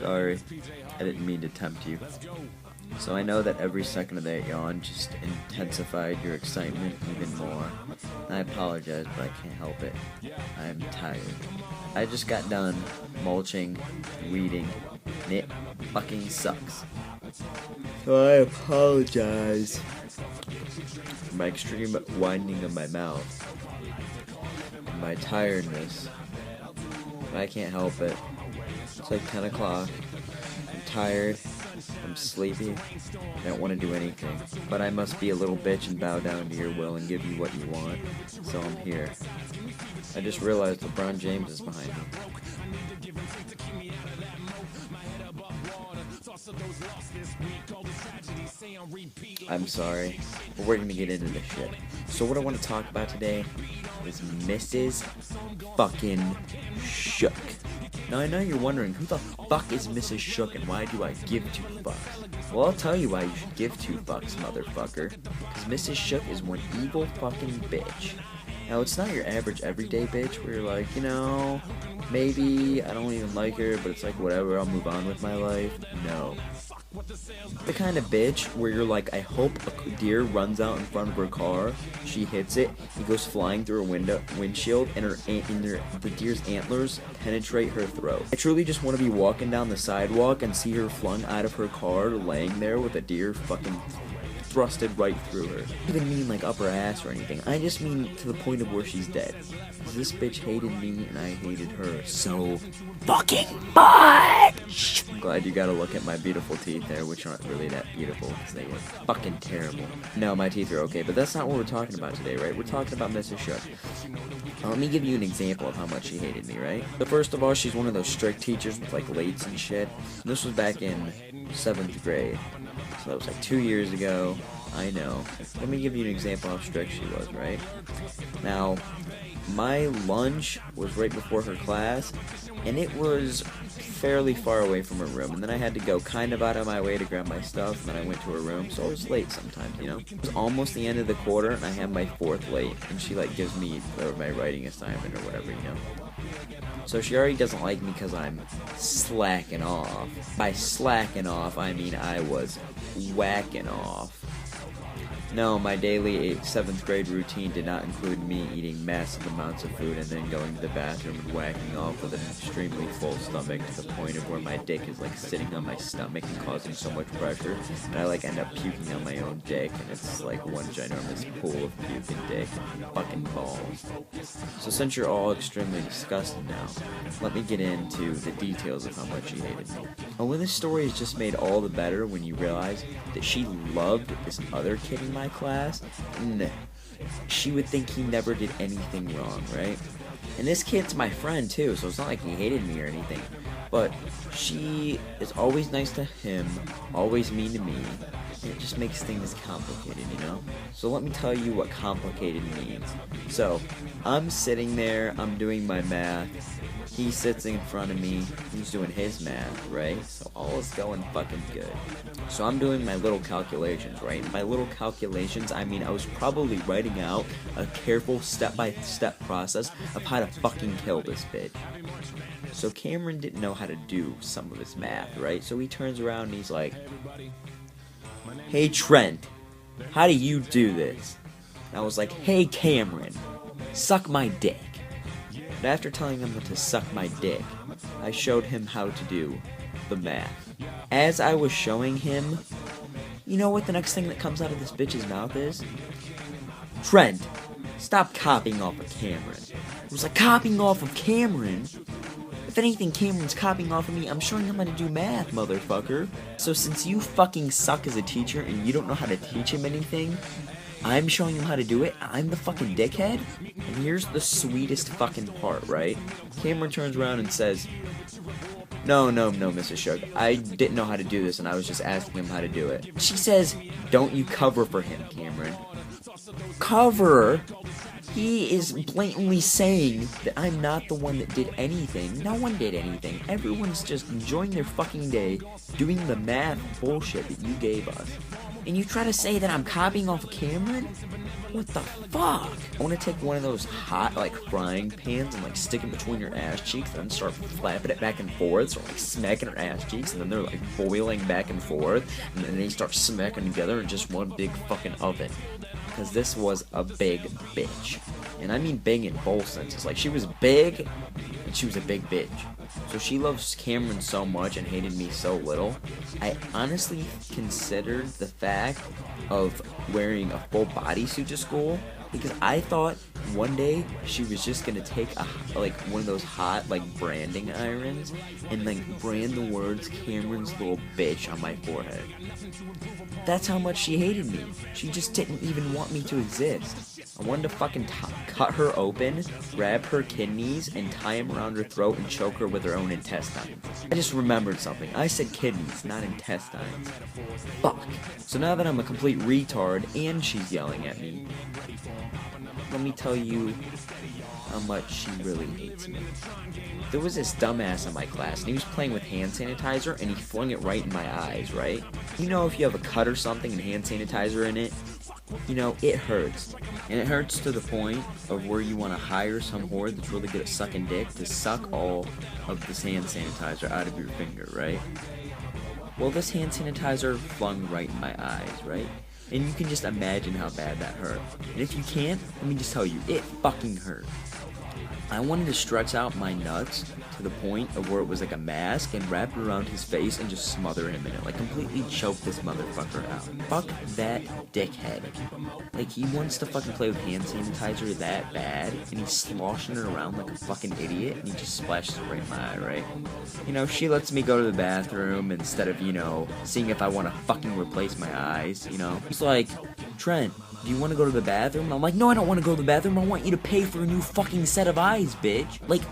Sorry, I didn't mean to tempt you. So I know that every second of that yawn just intensified your excitement even more. I apologize, but I can't help it. I'm tired. I just got done mulching, weeding, and it fucking sucks. So I apologize for my extreme winding of my mouth and my tiredness. But I can't help it. It's like 10 o'clock. I'm tired. I'm sleepy. I don't want to do anything. But I must be a little bitch and bow down to your will and give you what you want. So I'm here. I just realized LeBron James is behind me. I'm sorry, but we're gonna get into this shit. So what I want to talk about today is Mrs. fucking Shook. Now I know you're wondering, who the fuck is Mrs. Shook and why do I give two fucks? Well, I'll tell you why you should give two fucks, motherfucker. Because Mrs. Shook is one evil fucking bitch. Now, it's not your average everyday bitch where you're like, you know, maybe I don't even like her, but it's like, whatever, I'll move on with my life. No. The kind of bitch where you're like, I hope a deer runs out in front of her car, she hits it, he goes flying through a windshield, and the deer's antlers penetrate her throat. I truly just want to be walking down the sidewalk and see her flung out of her car, laying there with a deer fucking thrusted right through her. I don't even mean like up her ass or anything. I just mean to the point of where she's dead. This bitch hated me and I hated her so fucking much. I'm glad you got to look at my beautiful teeth there, which aren't really that beautiful because they were fucking terrible. No, my teeth are okay, but that's not what we're talking about today, right? We're talking about Mrs. Shook. Let me give you an example of how much she hated me, right? So first of all, she's one of those strict teachers with like lates and shit. And this was back in 7th grade. So that was like 2 years ago. I know. Let me give you an example of how strict she was, right? Now, my lunch was right before her class, and it was fairly far away from her room. And then I had to go kind of out of my way to grab my stuff, and then I went to her room, so I was late sometimes, you know? It was almost the end of the quarter, and I had my 4th late, and she, like, gives me my writing assignment or whatever, you know? So she already doesn't like me because I'm slacking off. By slacking off, I mean I was whacking off. No, my daily 7th grade routine did not include me eating massive amounts of food and then going to the bathroom and whacking off with an extremely full stomach to the point of where my dick is like sitting on my stomach and causing so much pressure, and I like end up puking on my own dick, and it's like one ginormous pool of puking dick and fucking balls. So since you're all extremely disgusted now, let me get into the details of how much she hated me. And when this story is just made all the better when you realize that she loved this other kid in my class, and she would think he never did anything wrong, right? And this kid's my friend too, so it's not like he hated me or anything. But she is always nice to him, always mean to me, and it just makes things complicated, you know? So let me tell you what complicated means. So, I'm sitting there, I'm doing my math, he sits in front of me, he's doing his math, right? So all is going fucking good. So I'm doing my little calculations, right? My little calculations, I mean, I was probably writing out a careful step-by-step process of how to fucking kill this bitch. So Cameron didn't know how to do some of his math, right? So he turns around and he's like, "Hey Trent, how do you do this?" And I was like, "Hey Cameron, suck my dick." But after telling him to suck my dick, I showed him how to do the math. As I was showing him, you know what the next thing that comes out of this bitch's mouth is? "Trent, stop copying off of Cameron." I was like, copying off of Cameron? If anything, Cameron's copying off of me. I'm showing him how to do math, motherfucker. So since you fucking suck as a teacher and you don't know how to teach him anything, I'm showing him how to do it. I'm the fucking dickhead. And here's the sweetest fucking part, right? Cameron turns around and says, No, Mrs. Shook. I didn't know how to do this, and I was just asking him how to do it. She says, "Don't you cover for him, Cameron." Cover? He is blatantly saying that I'm not the one that did anything. No one did anything. Everyone's just enjoying their fucking day, doing the math bullshit that you gave us. And you try to say that I'm copying off of Cameron? What the fuck? I want to take one of those hot, like, frying pans and, like, stick it between your ass cheeks and then start flapping it back and forth, or, like, smacking her ass cheeks, and then they're, like, boiling back and forth, and then they start smacking together in just one big fucking oven. Because this was a big bitch. And I mean big in both senses. Like, she was big, and she was a big bitch. So she loves Cameron so much and hated me so little. I honestly considered the fact of wearing a full bodysuit to school, because I thought one day she was just gonna take like one of those hot, like, branding irons and, like, brand the words "Cameron's little bitch" on my forehead. That's how much she hated me. She just didn't even want me to exist. I wanted to fucking cut her open, grab her kidneys, and tie them around her throat and choke her with her own intestines. I just remembered something. I said kidneys, not intestines. Fuck. So now that I'm a complete retard and she's yelling at me, let me tell you how much she really hates me. There was this dumbass in my class, and he was playing with hand sanitizer, and he flung it right in my eyes, right? You know, if you have a cut or something and hand sanitizer in it, you know, it hurts. And it hurts to the point of where you want to hire some whore that's really good at sucking dick to suck all of this hand sanitizer out of your finger, right? Well, this hand sanitizer flung right in my eyes, right? And you can just imagine how bad that hurt. And if you can't, let me just tell you, it fucking hurt. I wanted to stretch out my nuts to the point of where it was like a mask and wrap it around his face and just smother him in it. Like, completely choke this motherfucker out. Fuck that dickhead. Like, he wants to fucking play with hand sanitizer that bad, and he's sloshing it around like a fucking idiot, and he just splashes it right in my eye, right? You know, she lets me go to the bathroom instead of, you know, seeing if I want to fucking replace my eyes, you know? He's like, "Trent, do you want to go to the bathroom?" And I'm like, "No, I don't want to go to the bathroom. I want you to pay for a new fucking set of eyes, bitch." Like,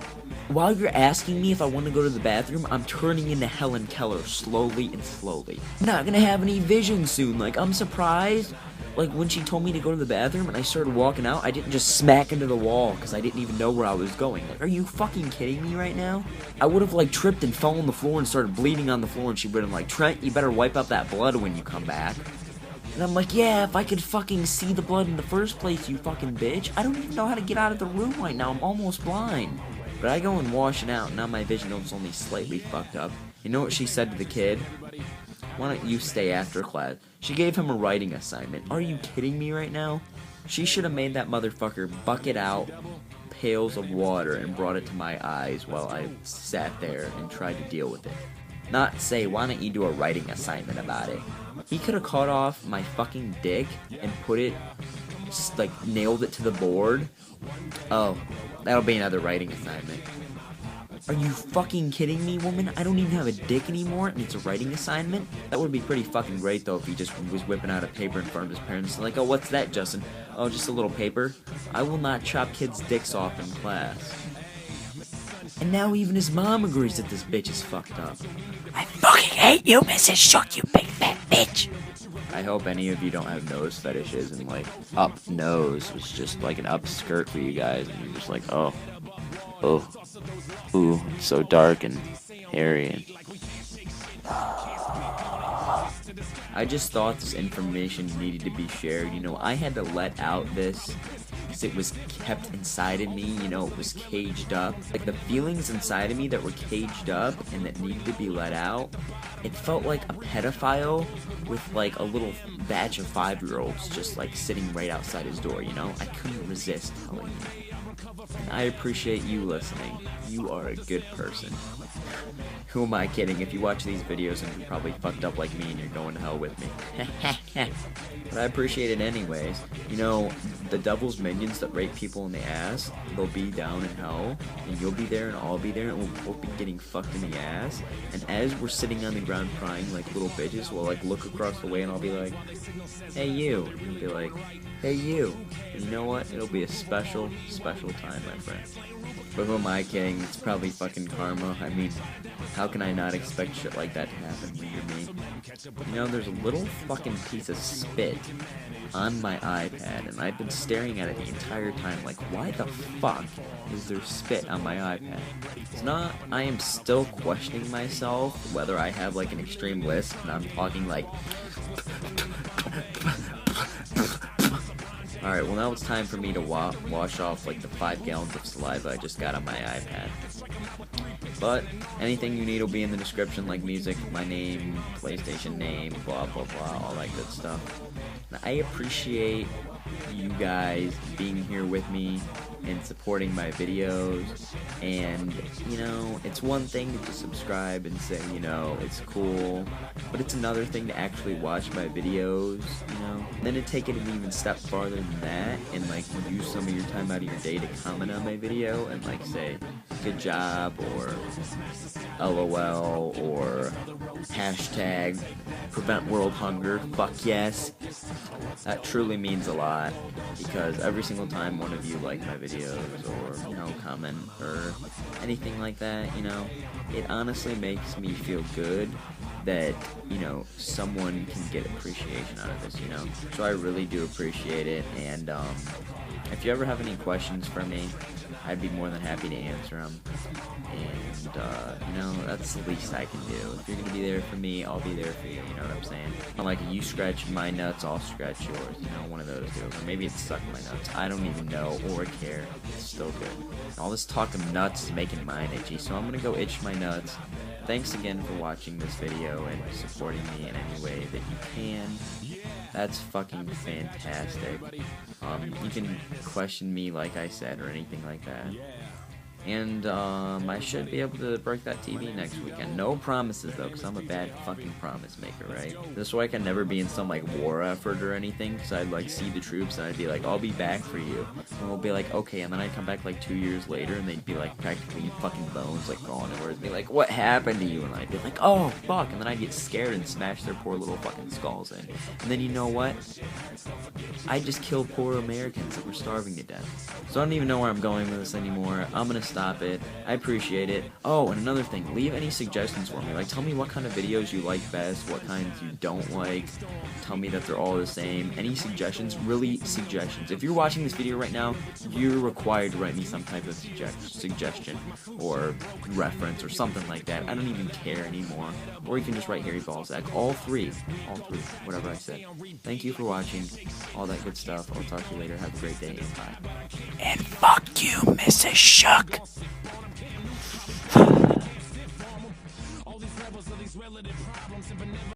while you're asking me if I want to go to the bathroom, I'm turning into Helen Keller slowly and slowly. I'm not gonna have any vision soon. Like, I'm surprised. Like, when she told me to go to the bathroom and I started walking out, I didn't just smack into the wall because I didn't even know where I was going. Like, are you fucking kidding me right now? I would have, like, tripped and fell on the floor and started bleeding on the floor, and she would have, like, "Trent, you better wipe up that blood when you come back." And I'm like, "Yeah, if I could fucking see the blood in the first place, you fucking bitch. I don't even know how to get out of the room right now. I'm almost blind." But I go and wash it out, and now my vision is only slightly fucked up. You know what she said to the kid? "Why don't you stay after class?" She gave him a writing assignment. Are you kidding me right now? She should have made that motherfucker bucket out pails of water and brought it to my eyes while I sat there and tried to deal with it. Not say, "Why don't you do a writing assignment about it?" He could have cut off my fucking dick and put it, like, nailed it to the board. Oh, that'll be another writing assignment. Are you fucking kidding me, woman? I don't even have a dick anymore, and it's a writing assignment? That would be pretty fucking great, though, if he just was whipping out a paper in front of his parents. Like, "Oh, what's that, Justin?" "Oh, just a little paper." I will not chop kids' dicks off in class. And now even his mom agrees that this bitch is fucked up. "I fucking hate you, Mrs. Shook, you big fat bitch." I hope any of you don't have nose fetishes and, like, up nose was just like an up skirt for you guys, and you're just like, oh, ooh, it's so dark and hairy. And I just thought this information needed to be shared. You know, I had to let out this because it was kept inside of me. You know, it was caged up. Like, the feelings inside of me that were caged up and that needed to be let out, it felt like a pedophile with, like, a little batch of 5-year-olds just, like, sitting right outside his door, you know? I couldn't resist telling you. And I appreciate you listening. You are a good person. Who am I kidding? If you watch these videos and you're probably fucked up like me and you're going to hell with me. But I appreciate it anyways. You know, the devil's minions that rape people in the ass, they'll be down in hell, and you'll be there and I'll be there, and we'll both be getting fucked in the ass. And as we're sitting on the ground crying like little bitches, we'll, like, look across the way and I'll be like, "Hey you," and he'll be like, "Hey you." And you know what? It'll be a special, special special time, my friend. But who am I kidding? It's probably fucking karma. I mean, how can I not expect shit like that to happen when you're me? You know, there's a little fucking piece of spit on my iPad, and I've been staring at it the entire time, like, why the fuck is there spit on my iPad? It's not, I am still questioning myself whether I have, like, an extreme list, and I'm talking, like, alright, well now it's time for me to wash off, like, the 5 gallons of saliva I just got on my iPad. But anything you need will be in the description, like music, my name, PlayStation name, blah blah blah, all that good stuff. And I appreciate you guys being here with me and supporting my videos, and you know, it's one thing to just subscribe and say, you know, it's cool, but it's another thing to actually watch my videos, you know, and then to take it an even step farther than that and like use some of your time out of your day to comment on my video and like say good job or LOL or hashtag prevent world hunger, fuck yes. That truly means a lot, because every single time one of you like my videos or, you know, comment or anything like that, you know, it honestly makes me feel good that, you know, someone can get appreciation out of this, you know. So I really do appreciate it, and if you ever have any questions for me, I'd be more than happy to answer them. And, you know, that's the least I can do. If you're gonna be there for me, I'll be there for you, you know what I'm saying? Like, you scratch my nuts, I'll scratch yours, you know, one of those two. Or maybe it's suck my nuts. I don't even know or care. It's still good. All this talk of nuts is making mine itchy, so I'm gonna go itch my nuts. Thanks again for watching this video and supporting me in any way that you can. That's fucking fantastic. You can question me like I said or anything like that. And I should be able to break that TV next weekend. No promises though, because I'm a bad fucking promise maker, right? This way I can never be in some like war effort or anything, because I'd like see the troops and I'd be like, I'll be back for you. And we'll be like, okay, and then I'd come back like 2 years later and they'd be like practically fucking bones like gone, and it'd be like, what happened to you? And I'd be like, oh fuck, and then I'd get scared and smash their poor little fucking skulls in. And then you know what? I just killed poor Americans that were starving to death. So I don't even know where I'm going with this anymore. I'm gonna stop it. I appreciate it. Oh, and another thing, leave any suggestions for me. Like, tell me what kind of videos you like best, what kinds you don't like. Tell me that they're all the same. Any suggestions? Really, suggestions. If you're watching this video right now, you're required to write me some type of suggestion or reference or something like that. I don't even care anymore. Or you can just write Harry Balzac. All three, whatever I said. Thank you for watching. All that good stuff. I'll talk to you later. Have a great day and bye. And fuck you, Mrs. Shook.